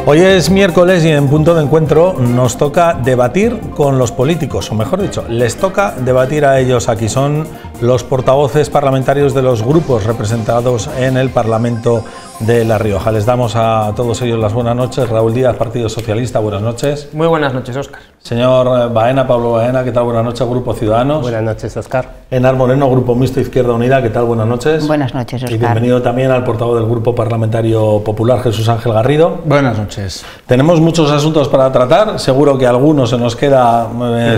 Hoy es miércoles y en Punto de Encuentro nos toca debatir con los políticos, o mejor dicho, les toca debatir a ellos. Aquí son los portavoces parlamentarios de los grupos representados en el Parlamento de La Rioja. Les damos a todos ellos las buenas noches. Raúl Díaz, Partido Socialista, buenas noches. Muy buenas noches, Óscar. Señor Baena, Pablo Baena, ¿qué tal? Buenas noches, Grupo Ciudadanos. Buenas noches, Óscar. Enar Moreno, Grupo Mixto Izquierda Unida, ¿qué tal? Buenas noches. Buenas noches, Óscar. Y bienvenido también al portavoz del Grupo Parlamentario Popular, Jesús Ángel Garrido. Buenas noches. Tenemos muchos asuntos para tratar, seguro que algunos se nos queda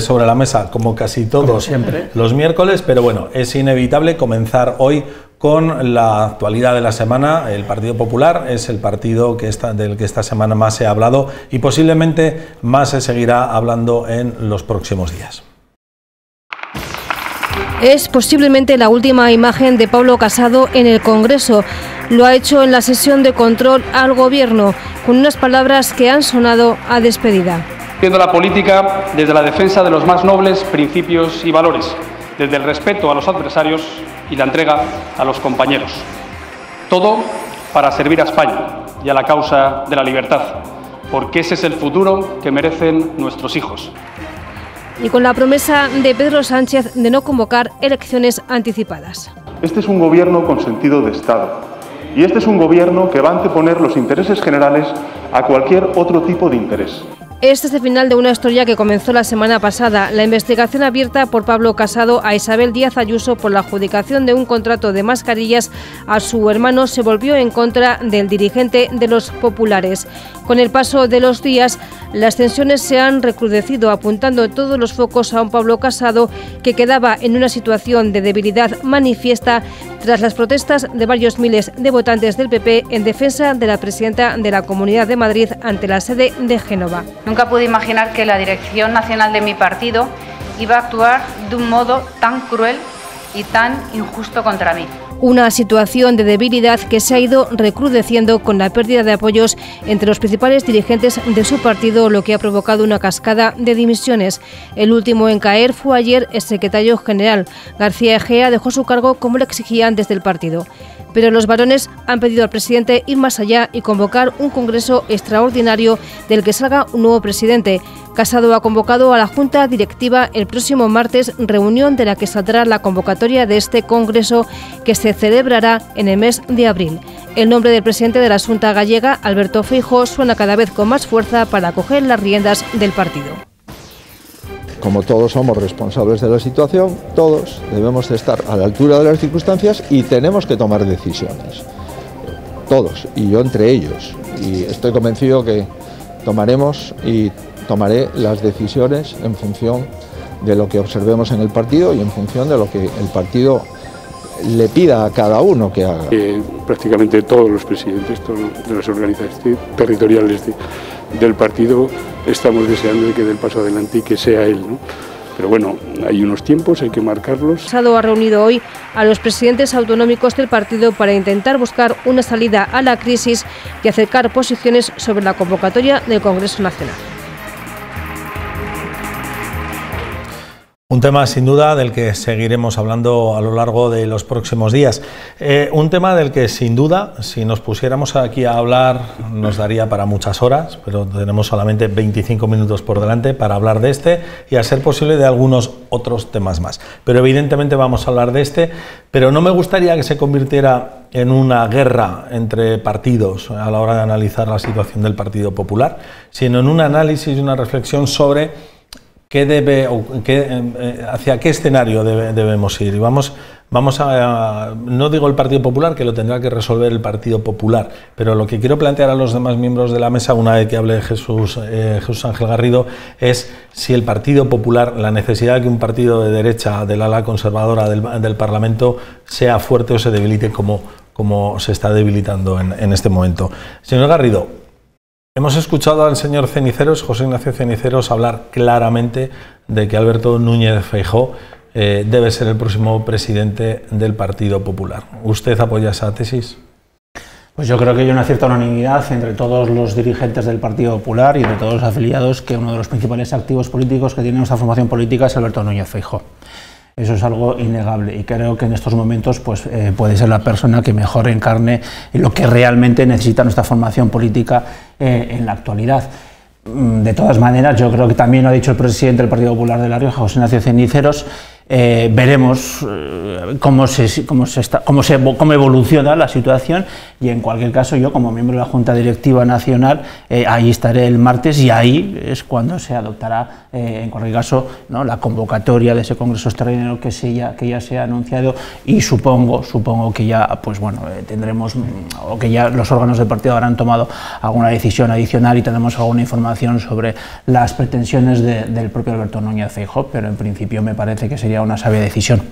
sobre la mesa, como casi todos siempre los miércoles, pero bueno, es inevitable comenzar hoy con la actualidad de la semana. El Partido Popular es el partido del que esta semana más se ha hablado y posiblemente más se seguirá hablando en los próximos días. Es posiblemente la última imagen de Pablo Casado en el Congreso. Lo ha hecho en la sesión de control al Gobierno, con unas palabras que han sonado a despedida. Viendo la política desde la defensa de los más nobles principios y valores, desde el respeto a los adversarios y la entrega a los compañeros. Todo para servir a España y a la causa de la libertad, porque ese es el futuro que merecen nuestros hijos. Y con la promesa de Pedro Sánchez de no convocar elecciones anticipadas. Este es un gobierno con sentido de Estado. Y este es un gobierno que va a anteponer los intereses generales a cualquier otro tipo de interés. Este es el final de una historia que comenzó la semana pasada. La investigación abierta por Pablo Casado a Isabel Díaz Ayuso por la adjudicación de un contrato de mascarillas a su hermano se volvió en contra del dirigente de los populares. Con el paso de los días, las tensiones se han recrudecido, apuntando todos los focos a un Pablo Casado que quedaba en una situación de debilidad manifiesta tras las protestas de varios miles de votantes del PP en defensa de la presidenta de la Comunidad de Madrid ante la sede de Génova. Nunca pude imaginar que la dirección nacional de mi partido iba a actuar de un modo tan cruel y tan injusto contra mí. Una situación de debilidad que se ha ido recrudeciendo con la pérdida de apoyos entre los principales dirigentes de su partido, lo que ha provocado una cascada de dimisiones. El último en caer fue ayer el secretario general. García Egea dejó su cargo como lo exigían desde el partido. Pero los varones han pedido al presidente ir más allá y convocar un congreso extraordinario del que salga un nuevo presidente. Casado ha convocado a la Junta Directiva el próximo martes, reunión de la que saldrá la convocatoria de este congreso que se celebrará en el mes de abril. El nombre del presidente de la Xunta gallega, Alberto Feijóo, suena cada vez con más fuerza para coger las riendas del partido. Como todos somos responsables de la situación, todos debemos de estar a la altura de las circunstancias y tenemos que tomar decisiones. Todos, y yo entre ellos. Y estoy convencido que tomaré las decisiones en función de lo que observemos en el partido y en función de lo que el partido le pida a cada uno que haga. Prácticamente todos los presidentes de las organizaciones territoriales del partido estamos deseando de que dé el paso adelante y que sea él, ¿no? Pero bueno, hay unos tiempos, hay que marcarlos. Casado ha reunido hoy a los presidentes autonómicos del partido para intentar buscar una salida a la crisis y acercar posiciones sobre la convocatoria del Congreso Nacional. Un tema sin duda del que seguiremos hablando a lo largo de los próximos días. Un tema del que sin duda, si nos pusiéramos aquí a hablar, nos daría para muchas horas, pero tenemos solamente 25 minutos por delante para hablar de este y a ser posible de algunos otros temas más. Pero evidentemente vamos a hablar de este, pero no me gustaría que se convirtiera en una guerra entre partidos a la hora de analizar la situación del Partido Popular, sino en un análisis y una reflexión sobre hacia qué escenario debemos ir. Y vamos a, no digo el Partido Popular, que lo tendrá que resolver el Partido Popular, pero lo que quiero plantear a los demás miembros de la mesa, una vez que hable Jesús Ángel Garrido, es si el Partido Popular, la necesidad de que un partido de derecha, del ala conservadora del Parlamento, sea fuerte o se debilite como se está debilitando en este momento. Señor Garrido, hemos escuchado al señor Ceniceros, José Ignacio Ceniceros, hablar claramente de que Alberto Núñez Feijóo debe ser el próximo presidente del Partido Popular. ¿Usted apoya esa tesis? Pues yo creo que hay una cierta unanimidad entre todos los dirigentes del Partido Popular y de todos los afiliados que uno de los principales activos políticos que tiene nuestra formación política es Alberto Núñez Feijóo. Eso es algo innegable y creo que en estos momentos pues, puede ser la persona que mejor encarne lo que realmente necesita nuestra formación política en la actualidad. De todas maneras, yo creo que también lo ha dicho el presidente del Partido Popular de La Rioja, José Ignacio Ceniceros. Veremos cómo evoluciona la situación y en cualquier caso yo como miembro de la Junta Directiva Nacional ahí estaré el martes y ahí es cuando se adoptará en cualquier caso, ¿no?, la convocatoria de ese congreso extraordinario que ya se ha anunciado y supongo que ya pues bueno tendremos o que ya los órganos del partido habrán tomado alguna decisión adicional y tendremos alguna información sobre las pretensiones del propio Alberto Núñez Feijóo, pero en principio me parece que sería una sabia decisión.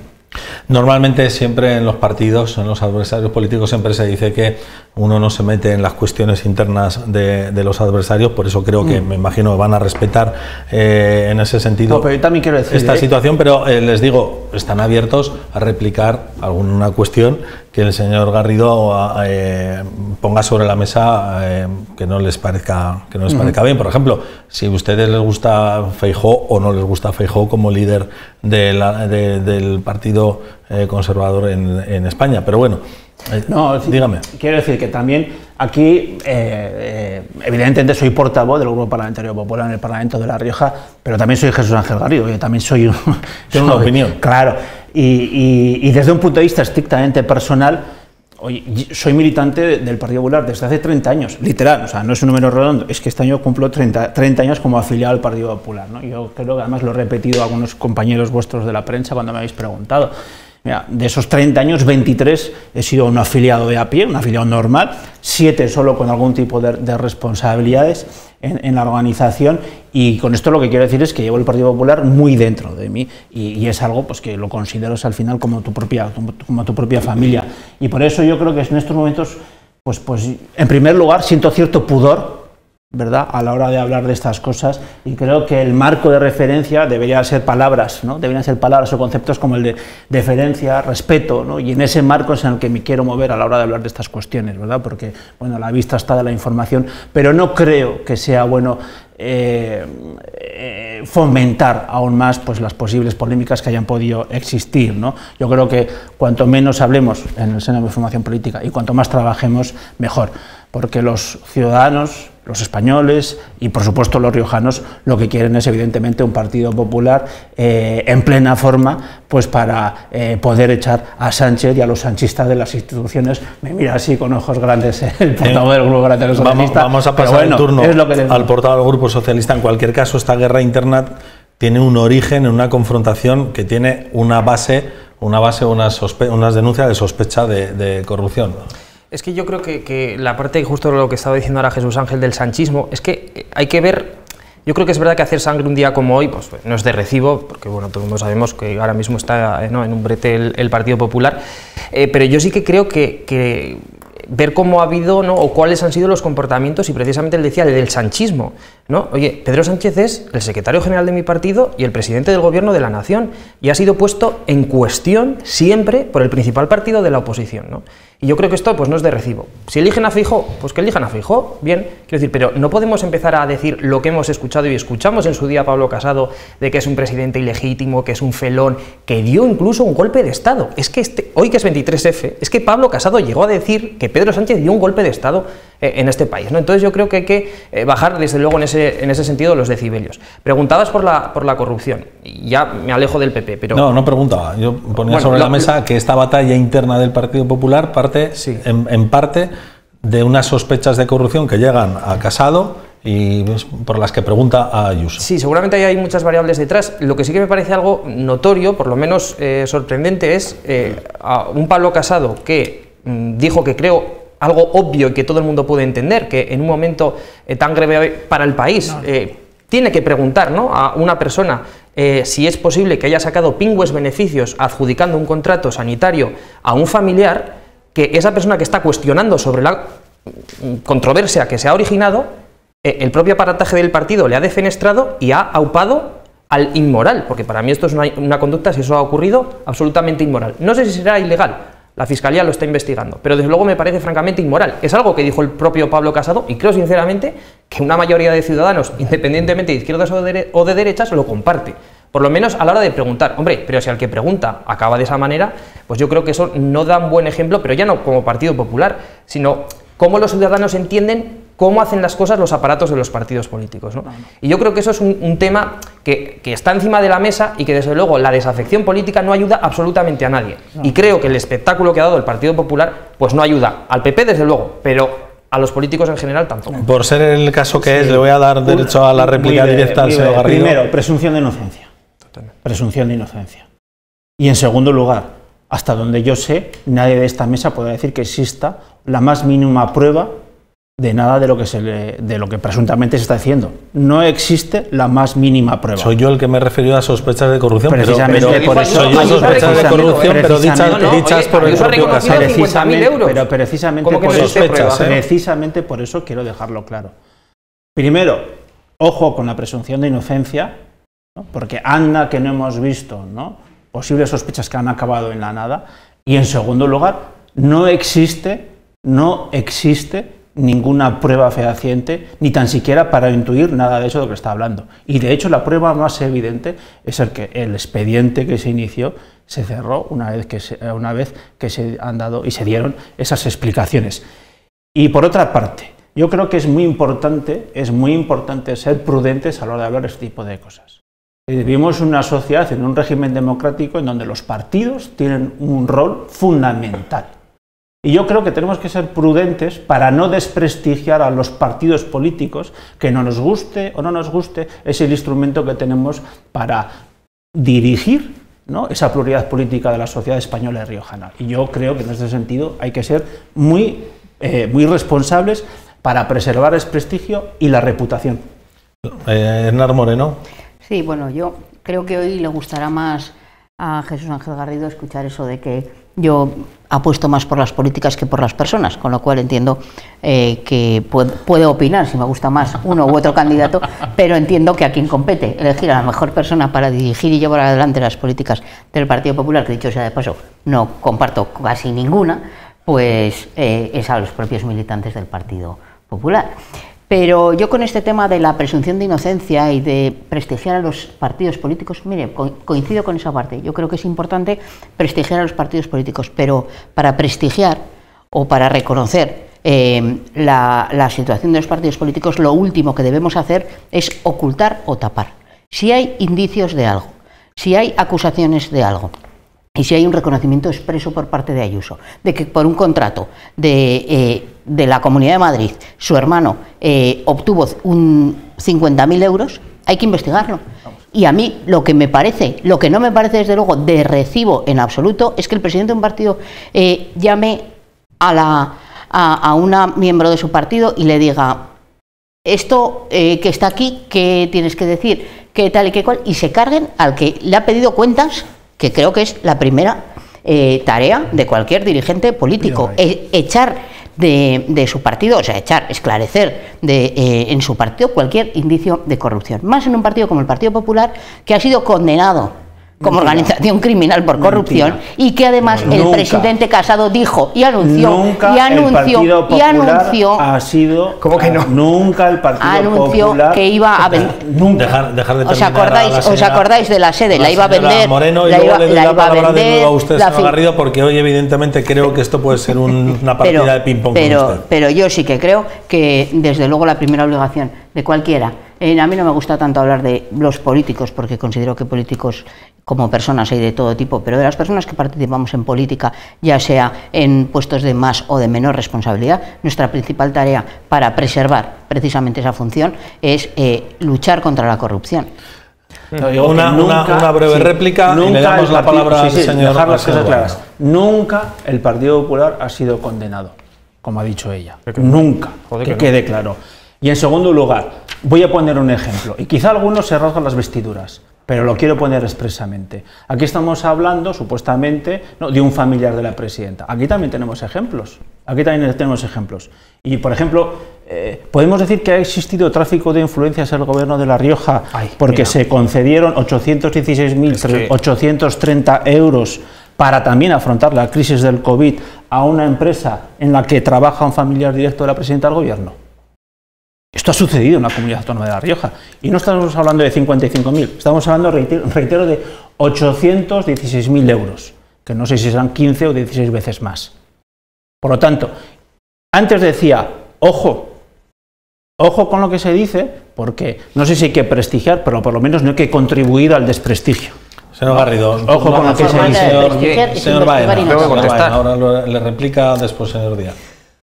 Normalmente siempre en los partidos, en los adversarios políticos, siempre se dice que uno no se mete en las cuestiones internas de los adversarios, por eso creo que me imagino van a respetar en ese sentido pero yo también quiero decir, esta situación, pero les digo, están abiertos a replicar alguna cuestión que el señor Garrido ponga sobre la mesa que no les parezca bien. Por ejemplo, si a ustedes les gusta Feijóo o no les gusta Feijóo como líder del Partido Conservador en España, pero bueno, no, sí, dígame. Quiero decir que también aquí, evidentemente soy portavoz del Grupo Parlamentario Popular en el Parlamento de La Rioja, pero también soy Jesús Ángel Garrido, yo también soy Tiene una opinión. Claro, y desde un punto de vista estrictamente personal, soy militante del Partido Popular desde hace 30 años, literal, o sea, no es un número redondo, es que este año cumplo 30 años como afiliado al Partido Popular, ¿no? Yo creo que además lo he repetido a algunos compañeros vuestros de la prensa cuando me habéis preguntado. Mira, de esos 30 años, 23 he sido un afiliado de a pie, un afiliado normal, 7 solo con algún tipo de responsabilidades en la organización, y con esto lo que quiero decir es que llevo el Partido Popular muy dentro de mí y es algo pues que lo considero al final como tu propia familia, y por eso yo creo que en estos momentos pues en primer lugar siento cierto pudor, ¿verdad?, a la hora de hablar de estas cosas, y creo que el marco de referencia debería ser palabras, ¿no? Deberían ser palabras o conceptos como el de deferencia, respeto, ¿no? Y en ese marco es en el que me quiero mover a la hora de hablar de estas cuestiones, ¿verdad? Porque, bueno, a la vista está de la información, pero no creo que sea bueno fomentar aún más pues las posibles polémicas que hayan podido existir, ¿no? Yo creo que cuanto menos hablemos en el seno de mi formación política y cuanto más trabajemos, mejor, porque los ciudadanos, los españoles y por supuesto los riojanos lo que quieren es evidentemente un Partido Popular en plena forma pues para poder echar a Sánchez y a los sanchistas de las instituciones. Me mira así con ojos grandes el portavoz del Grupo Parlamentario Socialista. Vamos a pasar el turno al portavoz del Grupo Socialista. En cualquier caso, esta guerra interna tiene un origen en una confrontación que tiene unas denuncias de sospecha de corrupción. Es que yo creo que la parte, justo lo que estaba diciendo ahora Jesús Ángel, del sanchismo, es que hay que ver, yo creo que es verdad que hacer sangre un día como hoy pues no es de recibo, porque bueno, todo el mundo sabemos que ahora mismo está en un brete el Partido Popular, pero yo sí que creo que ver cómo ha habido, ¿no?, o cuáles han sido los comportamientos, y precisamente él decía el del sanchismo, ¿no? Oye, Pedro Sánchez es el secretario general de mi partido y el presidente del gobierno de la nación, y ha sido puesto en cuestión siempre por el principal partido de la oposición, ¿no? Y yo creo que esto pues no es de recibo. Si eligen a Feijóo, pues que elijan a Feijóo, bien, quiero decir, pero no podemos empezar a decir lo que hemos escuchado y escuchamos en su día a Pablo Casado, de que es un presidente ilegítimo, que es un felón, que dio incluso un golpe de Estado. Es que hoy que es 23F, es que Pablo Casado llegó a decir que Pedro Sánchez dio un golpe de Estado en este país, ¿no? Entonces yo creo que hay que bajar desde luego en ese sentido los decibelios. Preguntabas por la corrupción, y ya me alejo del PP, pero... No preguntaba, yo ponía sobre la mesa que esta batalla interna del Partido Popular parte en parte de unas sospechas de corrupción que llegan a Casado y por las que pregunta a Ayuso. Sí, seguramente ahí hay muchas variables detrás. Lo que sí que me parece algo notorio, por lo menos sorprendente, es a un Pablo Casado que dijo que creo algo obvio y que todo el mundo puede entender, que en un momento tan grave para el país tiene que preguntar, ¿no?, a una persona si es posible que haya sacado pingües beneficios adjudicando un contrato sanitario a un familiar, que esa persona que está cuestionando sobre la controversia que se ha originado, el propio aparataje del partido le ha defenestrado y ha aupado al inmoral, porque para mí esto es una conducta, si eso ha ocurrido, absolutamente inmoral. No sé si será ilegal, la Fiscalía lo está investigando, pero desde luego me parece francamente inmoral. Es algo que dijo el propio Pablo Casado y creo sinceramente que una mayoría de ciudadanos, independientemente de izquierdas o de derechas, lo comparte. Por lo menos a la hora de preguntar. Hombre, pero si al que pregunta acaba de esa manera, pues yo creo que eso no da un buen ejemplo, pero ya no como Partido Popular, sino cómo los ciudadanos entienden cómo hacen las cosas los aparatos de los partidos políticos, ¿no? Y yo creo que eso es un tema que está encima de la mesa y que desde luego la desafección política no ayuda absolutamente a nadie. Y creo que el espectáculo que ha dado el Partido Popular pues no ayuda al PP desde luego, pero a los políticos en general tampoco. Por ser el caso que es, le voy a dar derecho a la réplica directa al señor Garrido. Primero, presunción de inocencia. Totalmente. Presunción de inocencia. Y en segundo lugar, hasta donde yo sé, nadie de esta mesa puede decir que exista la más mínima prueba de nada de lo que presuntamente se está haciendo. No existe la más mínima prueba. Soy yo el que me he referido a sospechas de corrupción, precisamente por eso soy yo sospechas de corrupción, pero dichas por el propio caso. Precisamente por eso quiero dejarlo claro. Primero, ojo con la presunción de inocencia, ¿no? Porque anda que no hemos visto, ¿no?, posibles sospechas que han acabado en la nada. Y en segundo lugar, no existe ninguna prueba fehaciente, ni tan siquiera para intuir nada de eso de lo que está hablando. Y de hecho la prueba más evidente es el expediente que se inició se cerró una vez que se han dado y se dieron esas explicaciones. Y por otra parte, yo creo que es muy importante ser prudentes a la hora de hablar de este tipo de cosas. Vivimos en una sociedad, en un régimen democrático en donde los partidos tienen un rol fundamental. Y yo creo que tenemos que ser prudentes para no desprestigiar a los partidos políticos, que no nos guste o no nos guste, es el instrumento que tenemos para dirigir, ¿no?, esa pluralidad política de la sociedad española y riojana. Y yo creo que en ese sentido hay que ser muy responsables para preservar el prestigio y la reputación. Hernán Moreno. Sí, bueno, yo creo que hoy le gustará más a Jesús Ángel Garrido escuchar eso de que yo apuesto más por las políticas que por las personas, con lo cual entiendo que puede opinar si me gusta más uno u otro candidato, pero entiendo que a quien compete elegir a la mejor persona para dirigir y llevar adelante las políticas del Partido Popular, que dicho sea de paso, no comparto casi ninguna, pues es a los propios militantes del Partido Popular. Pero yo con este tema de la presunción de inocencia y de prestigiar a los partidos políticos, mire, coincido con esa parte. Yo creo que es importante prestigiar a los partidos políticos, pero para prestigiar o para reconocer la situación de los partidos políticos, lo último que debemos hacer es ocultar o tapar. Si hay indicios de algo, si hay acusaciones de algo, y si hay un reconocimiento expreso por parte de Ayuso de que por un contrato de la Comunidad de Madrid su hermano obtuvo 50.000 euros, hay que investigarlo. Y a mí lo que no me parece desde luego de recibo en absoluto es que el presidente de un partido llame a una miembro de su partido y le diga: esto que está aquí, ¿qué tienes que decir? ¿Qué tal y qué cual? Y se carguen al que le ha pedido cuentas, que creo que es la primera tarea de cualquier dirigente político, echar de su partido, o sea, esclarecer en su partido cualquier indicio de corrupción. Más en un partido como el Partido Popular, que ha sido condenado como organización criminal por corrupción y que además el presidente Casado dijo y anunció ha sido, ¿cómo que no? Nunca el Partido Popular que iba a vender. ¿Os acordáis de la sede? La iba a vender. Moreno, y luego le doy la palabra de nuevo a usted, señor Garrido, porque hoy evidentemente creo que esto puede ser una partida de ping-pong. Pero yo sí que creo que desde luego la primera obligación de cualquiera. A mí no me gusta tanto hablar de los políticos, porque considero que políticos como personas hay de todo tipo, pero de las personas que participamos en política, ya sea en puestos de más o de menor responsabilidad, nuestra principal tarea para preservar precisamente esa función es luchar contra la corrupción. Una breve réplica y le damos la palabra al señor. Dejar las cosas claras. Nunca el Partido Popular ha sido condenado, como ha dicho ella. Nunca, que quede claro. Y en segundo lugar, voy a poner un ejemplo, y quizá algunos se rasgan las vestiduras, pero lo quiero poner expresamente. Aquí estamos hablando, supuestamente, de un familiar de la presidenta. Aquí también tenemos ejemplos. Y, por ejemplo, podemos decir que ha existido tráfico de influencias en el gobierno de La Rioja porque se concedieron 816.830 euros para también afrontar la crisis del COVID a una empresa en la que trabaja un familiar directo de la presidenta del gobierno. Esto ha sucedido en la Comunidad Autónoma de La Rioja. Y no estamos hablando de 55.000, estamos hablando, reitero, de 816.000 euros, que no sé si serán 15 o 16 veces más. Por lo tanto, antes decía, ojo con lo que se dice, porque no sé si hay que prestigiar, pero por lo menos no hay que contribuir al desprestigio. Señor Garrido, ojo con lo que se dice. Señor Baena, ahora le replica después, señor Díaz.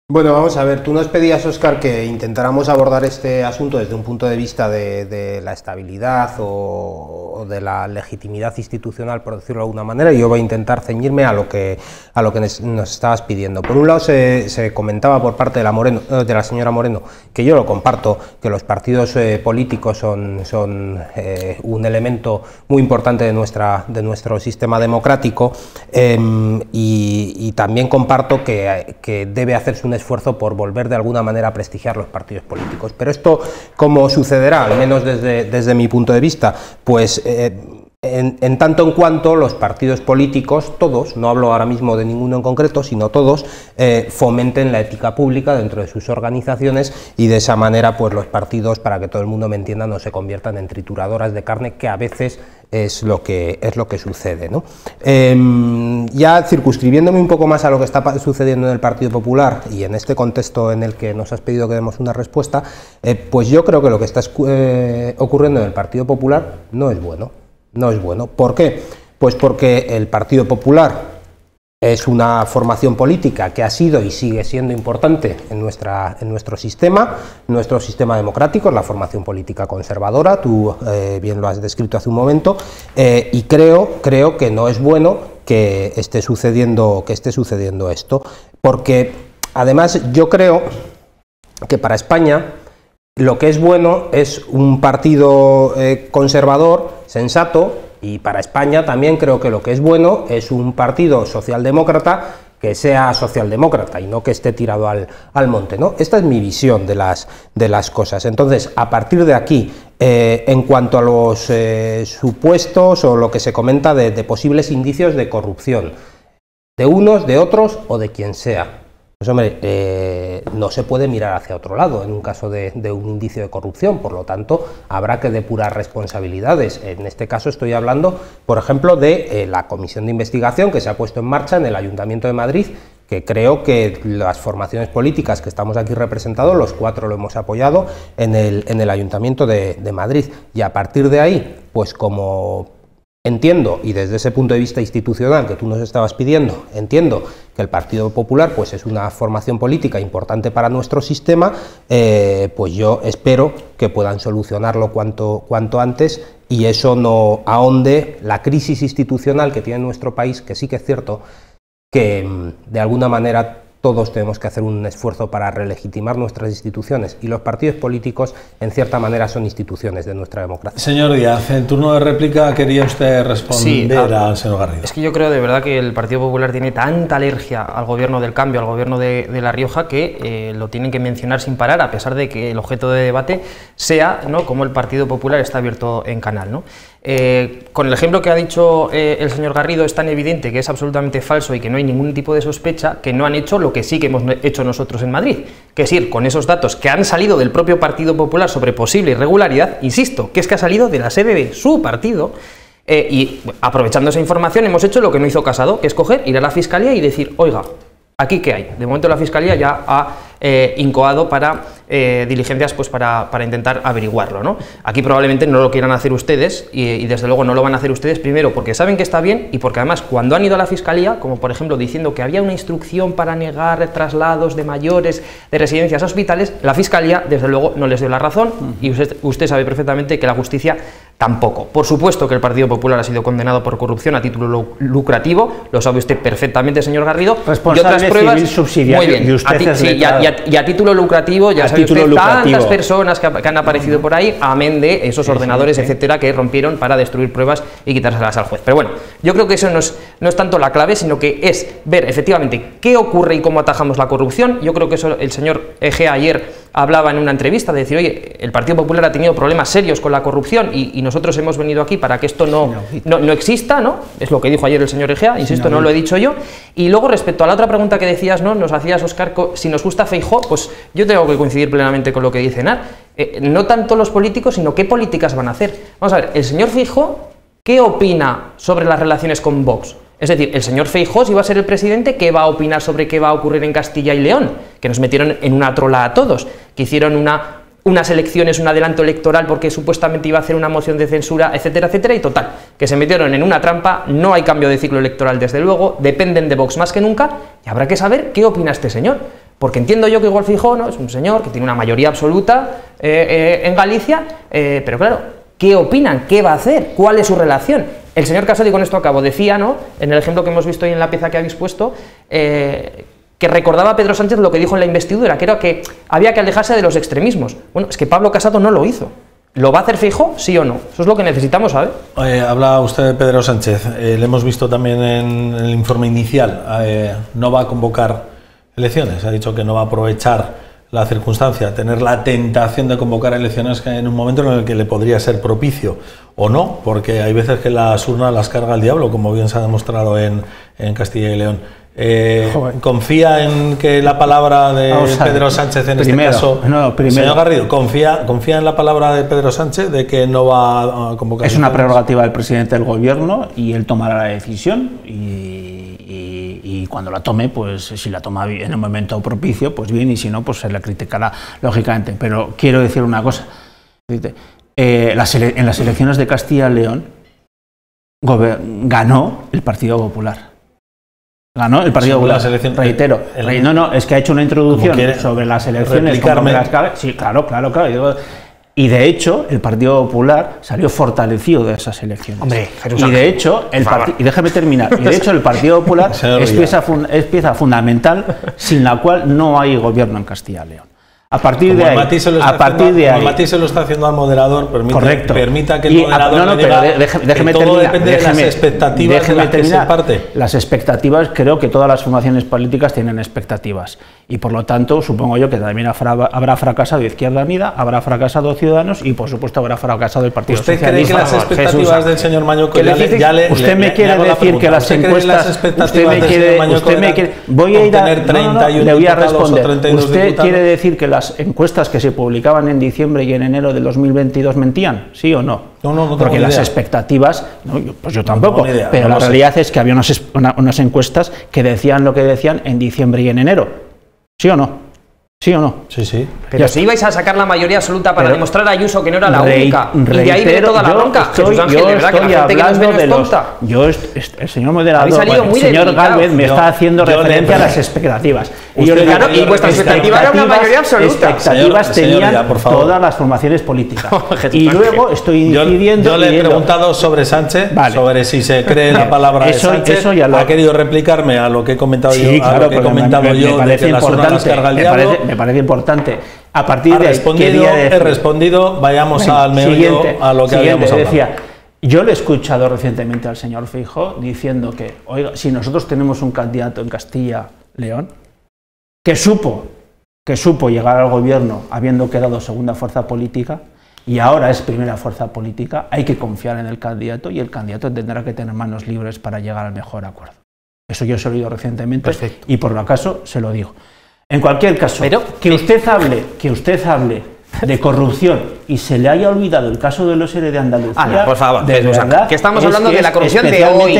Bueno, vamos a ver, tú nos pedías, Óscar, que intentáramos abordar este asunto desde un punto de vista de la estabilidad o de la legitimidad institucional, por decirlo de alguna manera, y yo voy a intentar ceñirme a lo que nos estabas pidiendo. Por un lado se comentaba por parte de la señora Moreno, que yo lo comparto, que los partidos políticos son un elemento muy importante de nuestro sistema democrático, y también comparto que debe hacerse un esfuerzo por volver de alguna manera a prestigiar los partidos políticos. Pero esto, ¿cómo sucederá? Al menos desde mi punto de vista, pues en tanto en cuanto los partidos políticos, todos, no hablo ahora mismo de ninguno en concreto, sino todos, fomenten la ética pública dentro de sus organizaciones, y de esa manera pues los partidos, para que todo el mundo me entienda, no se conviertan en trituradoras de carne, que a veces es lo que sucede, ¿no? Ya circunscribiéndome un poco más a lo que está sucediendo en el Partido Popular y en este contexto en el que nos has pedido que demos una respuesta, pues yo creo que lo que está ocurriendo en el Partido Popular no es bueno. No es bueno. ¿Por qué? Pues porque el Partido Popular es una formación política que ha sido y sigue siendo importante en nuestro sistema democrático, la formación política conservadora, tú bien lo has descrito hace un momento, y creo que no es bueno que esté sucediendo esto, porque además yo creo que para España lo que es bueno es un partido conservador, sensato, y para España también creo que lo que es bueno es un partido socialdemócrata que sea socialdemócrata y no que esté tirado al monte, ¿no? Esta es mi visión de las cosas. Entonces, a partir de aquí, en cuanto a los supuestos o lo que se comenta de posibles indicios de corrupción, de unos, de otros o de quien sea, pues hombre, no se puede mirar hacia otro lado en un caso de un indicio de corrupción, por lo tanto habrá que depurar responsabilidades. En este caso estoy hablando, por ejemplo, de la comisión de investigación que se ha puesto en marcha en el Ayuntamiento de Madrid, que creo que las formaciones políticas que estamos aquí representados, los 4 lo hemos apoyado en el Ayuntamiento de Madrid, y a partir de ahí, pues como entiendo, y desde ese punto de vista institucional que tú nos estabas pidiendo, entiendo que el Partido Popular pues es una formación política importante para nuestro sistema, pues yo espero que puedan solucionarlo cuanto antes, y eso no ahonde la crisis institucional que tiene nuestro país, que sí que es cierto que de alguna manera todos tenemos que hacer un esfuerzo para relegitimar nuestras instituciones, y los partidos políticos en cierta manera son instituciones de nuestra democracia. Señor Díaz, en turno de réplica quería usted responder al señor Garrido. Es que yo creo de verdad que el Partido Popular tiene tanta alergia al gobierno del cambio, al gobierno de La Rioja, que lo tienen que mencionar sin parar, a pesar de que el objeto de debate sea, ¿no?, cómo el Partido Popular está abierto en canal, ¿no? Con el ejemplo que ha dicho el señor Garrido, es tan evidente que es absolutamente falso y que no hay ningún tipo de sospecha, que no han hecho lo que sí que hemos hecho nosotros en Madrid, que es ir con esos datos que han salido del propio Partido Popular sobre posible irregularidad, insisto, que es que ha salido de la sede de su partido, y aprovechando esa información hemos hecho lo que no hizo Casado, que es coger, ir a la Fiscalía y decir, oiga, ¿aquí qué hay? De momento la Fiscalía ya ha incoado para diligencias pues para intentar averiguarlo, ¿no? Aquí probablemente no lo quieran hacer ustedes, y desde luego no lo van a hacer ustedes, primero porque saben que está bien, y porque además cuando han ido a la Fiscalía, como por ejemplo diciendo que había una instrucción para negar traslados de mayores de residencias a hospitales, la Fiscalía desde luego no les dio la razón, y usted sabe perfectamente que la justicia tampoco. Por supuesto que el Partido Popular ha sido condenado por corrupción a título lucrativo, lo sabe usted perfectamente, señor Garrido, responsable y otras pruebas, civil subsidiario, muy bien, y usted y a título lucrativo, ya sabe usted, tantas personas que han aparecido por ahí, amén de esos ordenadores, etcétera, que rompieron para destruir pruebas y quitárselas al juez. Pero bueno, yo creo que eso no es tanto la clave, sino que es ver efectivamente qué ocurre y cómo atajamos la corrupción. Yo creo que eso el señor Egea ayer hablaba en una entrevista de decir, oye, el Partido Popular ha tenido problemas serios con la corrupción y nosotros hemos venido aquí para que esto no exista, ¿no? Es lo que dijo ayer el señor Egea, insisto, no lo he dicho yo. Y luego, respecto a la otra pregunta que decías, ¿no? Nos hacías, Óscar, si nos gusta Feijóo, pues yo tengo que coincidir plenamente con lo que dice Enar. No tanto los políticos, sino qué políticas van a hacer. Vamos a ver, el señor Feijóo, ¿qué opina sobre las relaciones con Vox? Es decir, el señor Feijóo, si va a ser el presidente, ¿qué va a opinar sobre qué va a ocurrir en Castilla y León? Que nos metieron en una trola a todos, que hicieron unas elecciones, un adelanto electoral porque supuestamente iba a hacer una moción de censura, etcétera, etcétera, y total, que se metieron en una trampa, no hay cambio de ciclo electoral desde luego, dependen de Vox más que nunca, y habrá que saber qué opina este señor. Porque entiendo yo que igual Feijóo, ¿no?, es un señor que tiene una mayoría absoluta en Galicia, pero claro, ¿qué opinan? ¿Qué va a hacer? ¿Cuál es su relación? El señor Casado, y con esto acabo, decía, ¿no?, en el ejemplo que hemos visto hoy en la pieza que habéis puesto, que recordaba a Pedro Sánchez lo que dijo en la investidura, que era que había que alejarse de los extremismos. Bueno, es que Pablo Casado no lo hizo. ¿Lo va a hacer Feijóo, sí o no? Eso es lo que necesitamos saber. Habla usted de Pedro Sánchez. Le hemos visto también en el informe inicial. No va a convocar elecciones. Ha dicho que no va a aprovechar la circunstancia, tener la tentación de convocar elecciones en un momento en el que le podría ser propicio o no, porque hay veces que las urnas las carga el diablo, como bien se ha demostrado en Castilla y León. ¿Confía en que la palabra de Pedro Sánchez en este caso, señor Garrido, confía en la palabra de Pedro Sánchez de que no va a convocar? Es una prerrogativa del presidente del gobierno y él tomará la decisión y cuando la tome, pues si la toma en el momento propicio, pues bien, y si no, pues se le criticará lógicamente. Pero quiero decir una cosa, en las elecciones de Castilla y León ganó el Partido Popular. Ganó el Partido Popular, reitero. No, es que ha hecho una introducción sobre las elecciones. Sí, claro. Y de hecho, el Partido Popular salió fortalecido de esas elecciones. Hombre, y de hecho, y déjame terminar. Y de hecho, el Partido Popular es pieza fundamental sin la cual no hay gobierno en Castilla y León. A partir de ahí, Mati se lo está haciendo al moderador, permita que el moderador déjeme todo terminar, depende de las expectativas de las que se parte. Las expectativas, creo que todas las formaciones políticas tienen expectativas y por lo tanto supongo yo que también habrá fracasado Izquierda Unida, habrá fracasado Ciudadanos y por supuesto habrá fracasado el Partido Socialista. ¿Usted cree que las expectativas del señor Mañuco usted me quiere decir que las encuestas, voy a ir a 31 le voy a responder. ¿Usted quiere decir que las encuestas que se publicaban en diciembre y en enero del 2022 mentían? ¿Sí o no? No, porque las expectativas, pues yo tampoco, pero la realidad es que había unas encuestas que decían lo que decían en diciembre y en enero. ¿Sí o no? ¿Sí o no? Sí. Pero si ibais a sacar la mayoría absoluta para demostrar a Ayuso que no era la única, y de ahí viene toda la bronca. Jesús Ángel, de verdad que la gente que nos ve no es tonta. El señor moderador, el señor Gálvez me está haciendo referencia a las expectativas. Y vuestra expectativa era una mayoría absoluta. Expectativas tenían todas las formaciones políticas. Y luego estoy incidiendo. Yo le he preguntado sobre Sánchez, sobre si se cree la palabra de Sánchez. Ha querido replicarme a lo que he comentado yo, a lo que he comentado yo de que las urnas las carga el diablo. Me parece importante. A partir de he respondido, vayamos al meollo, a lo que habíamos hablado. Decía, yo le he escuchado recientemente al señor Feijóo diciendo que, oiga, si nosotros tenemos un candidato en Castilla y León que supo llegar al gobierno habiendo quedado segunda fuerza política y ahora es primera fuerza política, hay que confiar en el candidato y el candidato tendrá que tener manos libres para llegar al mejor acuerdo. Eso yo se lo he oído recientemente. Perfecto. Y por lo acaso se lo digo. En cualquier caso, que usted hable de corrupción y se le haya olvidado el caso de los ERE de Andalucía, por favor, de verdad, que estamos hablando de la corrupción de hoy,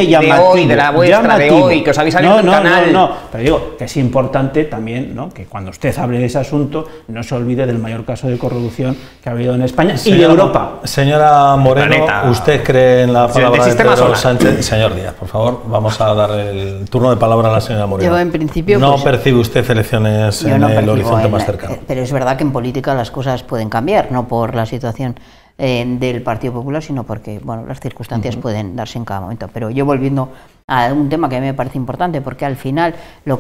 de la vuestra, de hoy, que os habéis salido del canal. No, pero digo que es importante también, ¿no?, que cuando usted hable de ese asunto no se olvide del mayor caso de corrupción que ha habido en España y de Europa. Señora Moreno, ¿usted cree en la palabra de Pedro Sánchez? Señor Díaz, por favor, vamos a dar el turno de palabra a la señora Moreno. Yo, en principio, no percibe usted elecciones en el horizonte más cercano. Pero es verdad que en política las cosas pueden cambiar, no por la situación del Partido Popular, sino porque las circunstancias pueden darse en cada momento. Pero yo, volviendo a un tema que a mí me parece importante, porque al final yo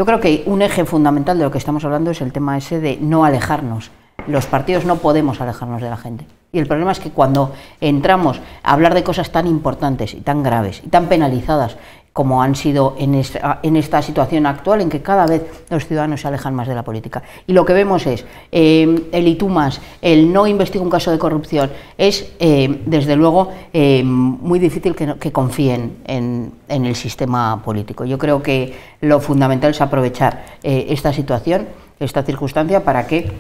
creo que un eje fundamental de lo que estamos hablando es el tema ese de no alejarnos. Los partidos no podemos alejarnos de la gente. Y el problema es que cuando entramos a hablar de cosas tan importantes y tan graves y tan penalizadas como han sido en esta situación actual, en que cada vez los ciudadanos se alejan más de la política. Y lo que vemos es el y tú más, el no investiga un caso de corrupción, es desde luego muy difícil que confíen en el sistema político. Yo creo que lo fundamental es aprovechar esta situación, esta circunstancia, para que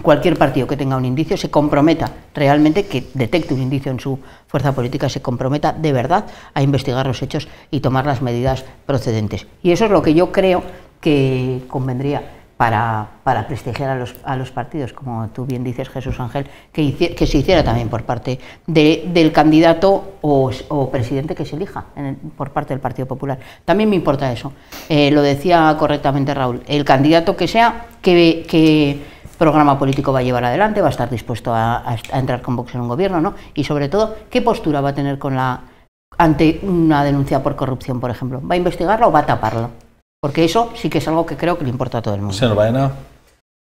cualquier partido que tenga un indicio se comprometa realmente, que detecte un indicio en su fuerza política, se comprometa de verdad a investigar los hechos y tomar las medidas procedentes. Y eso es lo que yo creo que convendría para prestigiar a los partidos, como tú bien dices, Jesús Ángel, que se hiciera también por parte del candidato o presidente que se elija por parte del Partido Popular. También me importa eso. Lo decía correctamente Raúl, el candidato que sea, qué programa político va a llevar adelante, va a estar dispuesto a entrar con Vox en un gobierno, ¿no? Y sobre todo, qué postura va a tener ante una denuncia por corrupción, por ejemplo. ¿Va a investigarla o va a taparla? Porque eso sí que es algo que creo que le importa a todo el mundo. Señor Baena.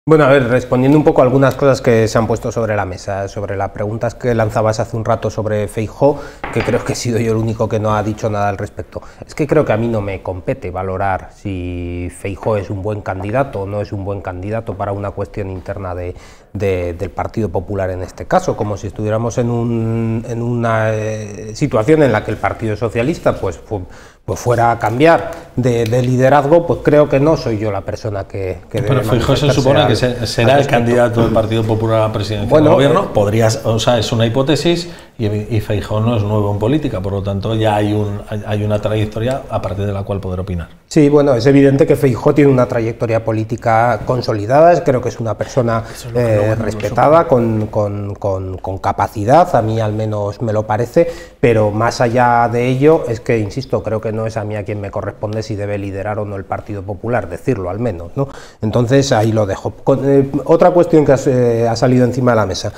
Bueno, a ver, respondiendo un poco a algunas cosas que se han puesto sobre la mesa, sobre las preguntas que lanzabas hace un rato sobre Feijóo, que creo que he sido yo el único que no ha dicho nada al respecto. Es que creo que a mí no me compete valorar si Feijóo es un buen candidato o no es un buen candidato para una cuestión interna del Partido Popular en este caso, como si estuviéramos en una situación en la que el Partido Socialista pues fuera a cambiar de liderazgo, pues creo que no soy yo la persona que debe. Pero Feijóo se supone que será el candidato del Partido Popular a la presidencia del gobierno. Es una hipótesis y Feijóo no es nuevo en política, por lo tanto ya hay una trayectoria a partir de la cual poder opinar. Sí, bueno, es evidente que Feijóo tiene una trayectoria política consolidada, creo que es una persona respetada, con capacidad, a mí al menos me lo parece, pero más allá de ello es que, insisto, creo que no es a mí a quien me corresponde si debe liderar o no el Partido Popular, decirlo al menos, ¿no? Entonces ahí lo dejo. Otra cuestión que ha salido encima de la mesa,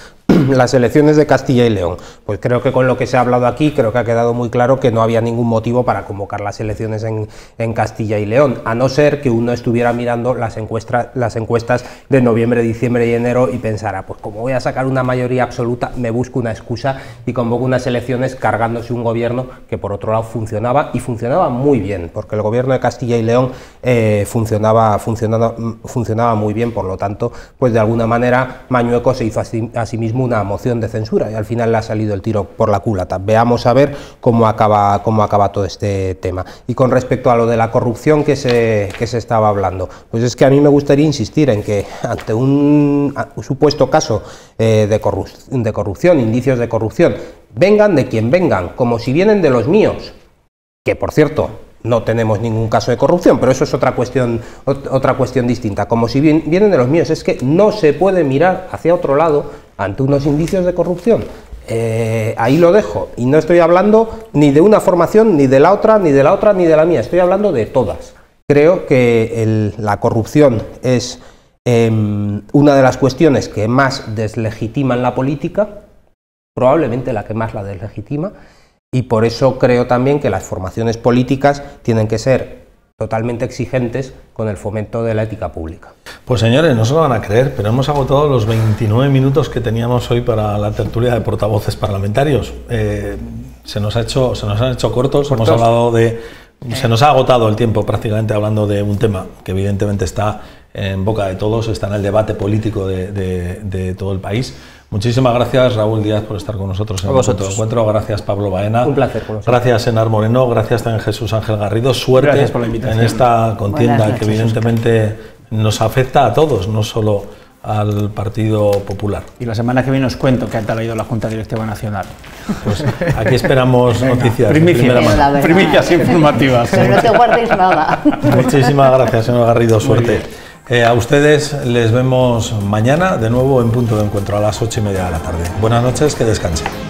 las elecciones de Castilla y León. Pues creo que con lo que se ha hablado aquí, creo que ha quedado muy claro que no había ningún motivo para convocar las elecciones en Castilla y León, a no ser que uno estuviera mirando las encuestas de noviembre, diciembre y enero y pensara, pues como voy a sacar una mayoría absoluta, me busco una excusa y convoco unas elecciones cargándose un gobierno que por otro lado funcionaba, y funcionaba muy bien, porque el gobierno de Castilla y León funcionaba muy bien. Por lo tanto, pues de alguna manera Mañueco se hizo a sí mismo una moción de censura y al final le ha salido el tiro por la culata. Veamos a ver cómo acaba todo este tema. Y con respecto a lo de la corrupción que se estaba hablando, pues es que a mí me gustaría insistir en que ante un supuesto caso de corrupción, indicios de corrupción, vengan de quien vengan, como si vienen de los míos, que por cierto no tenemos ningún caso de corrupción, pero eso es otra cuestión distinta, como si vienen de los míos, es que no se puede mirar hacia otro lado ante unos indicios de corrupción. Ahí lo dejo, y no estoy hablando ni de una formación, ni de la otra, ni de la otra, ni de la mía, estoy hablando de todas. Creo que la corrupción es una de las cuestiones que más deslegitiman la política, probablemente la que más la deslegitima, y por eso creo también que las formaciones políticas tienen que ser totalmente exigentes con el fomento de la ética pública. Pues señores, no se lo van a creer, pero hemos agotado los 29 minutos que teníamos hoy para la tertulia de portavoces parlamentarios. Se nos han hecho cortos, hemos hablado se nos ha agotado el tiempo prácticamente hablando de un tema que evidentemente está en boca de todos, está en el debate político de todo el país. Muchísimas gracias, Raúl Díaz, por estar con nosotros en el encuentro. Gracias, Pablo Baena. Un placer. Gracias, Enar Moreno. Gracias también, Jesús Ángel Garrido. Suerte por la invitación en esta contienda que evidentemente nos afecta a todos, no solo al Partido Popular. Y la semana que viene os cuento que ha traído la Junta Directiva Nacional. Pues aquí esperamos noticias. Primicias informativas. Pero no te guardéis nada. Muchísimas gracias, señor Garrido. Suerte. A ustedes les vemos mañana de nuevo en Punto de Encuentro a las 8:30 de la tarde. Buenas noches, que descansen.